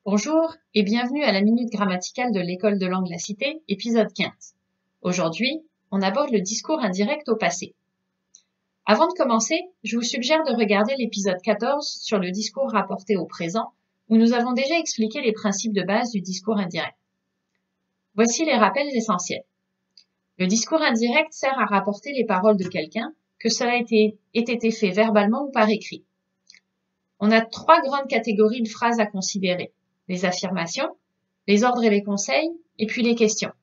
Bonjour et bienvenue à la Minute Grammaticale de l'École de langue La Cité, épisode 15. Aujourd'hui, on aborde le discours indirect au passé. Avant de commencer, je vous suggère de regarder l'épisode 14 sur le discours rapporté au présent, où nous avons déjà expliqué les principes de base du discours indirect. Voici les rappels essentiels. Le discours indirect sert à rapporter les paroles de quelqu'un, que cela ait été fait verbalement ou par écrit. On a trois grandes catégories de phrases à considérer: les affirmations, les ordres et les conseils, et puis les questions.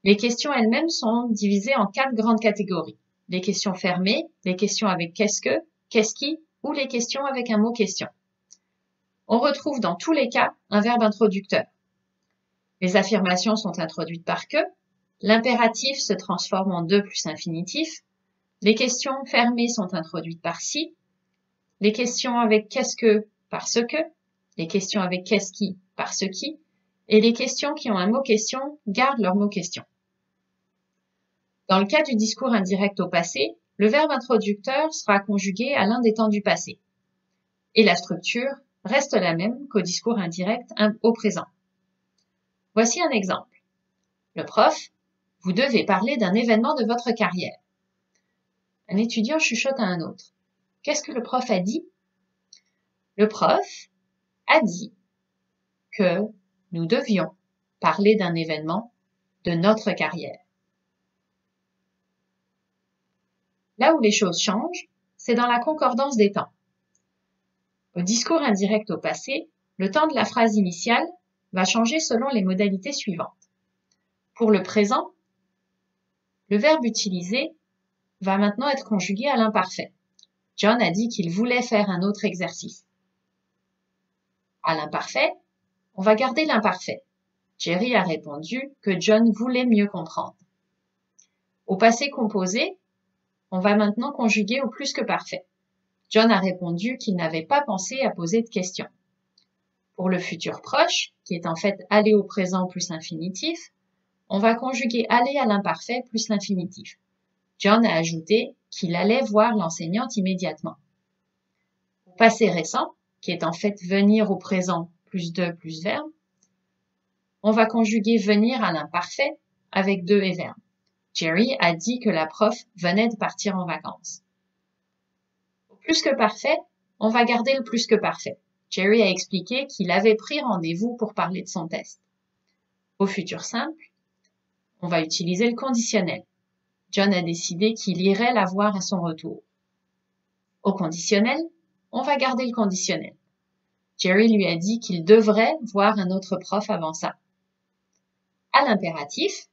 Les questions elles-mêmes sont divisées en quatre grandes catégories: les questions fermées, les questions avec qu'est-ce que, qu'est-ce qui, ou les questions avec un mot question. On retrouve dans tous les cas un verbe introducteur. Les affirmations sont introduites par que, l'impératif se transforme en de plus infinitif, les questions fermées sont introduites par si, les questions avec qu'est-ce que par ce que, les questions avec qu'est-ce qui par ce qui, et les questions qui ont un mot question gardent leur mot question. Dans le cas du discours indirect au passé, le verbe introducteur sera conjugué à l'un des temps du passé. Et la structure reste la même qu'au discours indirect au présent. Voici un exemple. Le prof: vous devez parler d'un événement de votre carrière. Un étudiant chuchote à un autre: qu'est-ce que le prof a dit? Le prof a dit que nous devions parler d'un événement de notre carrière. Là où les choses changent, c'est dans la concordance des temps. Au discours indirect au passé, le temps de la phrase initiale va changer selon les modalités suivantes. Pour le présent, le verbe utilisé va maintenant être conjugué à l'imparfait. John a dit qu'il voulait faire un autre exercice. À l'imparfait, on va garder l'imparfait. Jerry a répondu que John voulait mieux comprendre. Au passé composé, on va maintenant conjuguer au plus que parfait. John a répondu qu'il n'avait pas pensé à poser de questions. Pour le futur proche, qui est en fait aller au présent plus infinitif, on va conjuguer aller à l'imparfait plus l'infinitif. John a ajouté qu'il allait voir l'enseignante immédiatement. Au passé récent, qui est en fait venir au présent plus de plus verbe, on va conjuguer venir à l'imparfait avec de et verbe. Jerry a dit que la prof venait de partir en vacances. Au plus que parfait, on va garder le plus que parfait. Jerry a expliqué qu'il avait pris rendez-vous pour parler de son test. Au futur simple, on va utiliser le conditionnel. John a décidé qu'il irait la voir à son retour. Au conditionnel, on va garder le conditionnel. Jerry lui a dit qu'il devrait voir un autre prof avant ça. À l'impératif,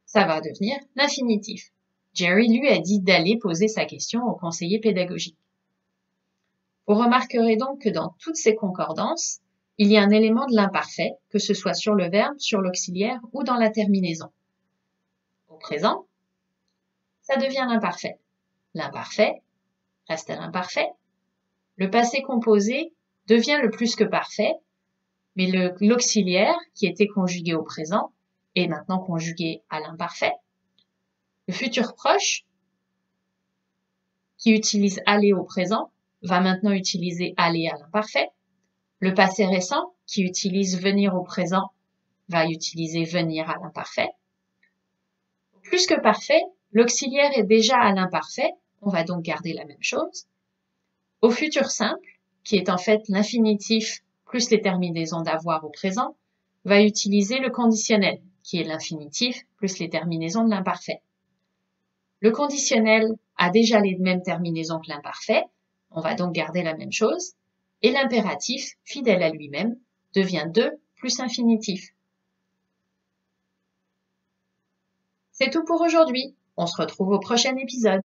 ça va devenir l'infinitif. Jerry lui a dit d'aller poser sa question au conseiller pédagogique. Vous remarquerez donc que dans toutes ces concordances, il y a un élément de l'imparfait, que ce soit sur le verbe, sur l'auxiliaire ou dans la terminaison. Au présent, ça devient l'imparfait. L'imparfait reste à l'imparfait. Le passé composé devient le plus que parfait, mais l'auxiliaire, qui était conjugué au présent, est maintenant conjugué à l'imparfait. Le futur proche, qui utilise aller au présent, va maintenant utiliser aller à l'imparfait. Le passé récent, qui utilise venir au présent, va utiliser venir à l'imparfait. Plus que parfait, l'auxiliaire est déjà à l'imparfait, on va donc garder la même chose. Au futur simple, qui est en fait l'infinitif plus les terminaisons d'avoir au présent, va utiliser le conditionnel, qui est l'infinitif plus les terminaisons de l'imparfait. Le conditionnel a déjà les mêmes terminaisons que l'imparfait, on va donc garder la même chose, et l'impératif, fidèle à lui-même, devient de plus infinitif. C'est tout pour aujourd'hui. On se retrouve au prochain épisode.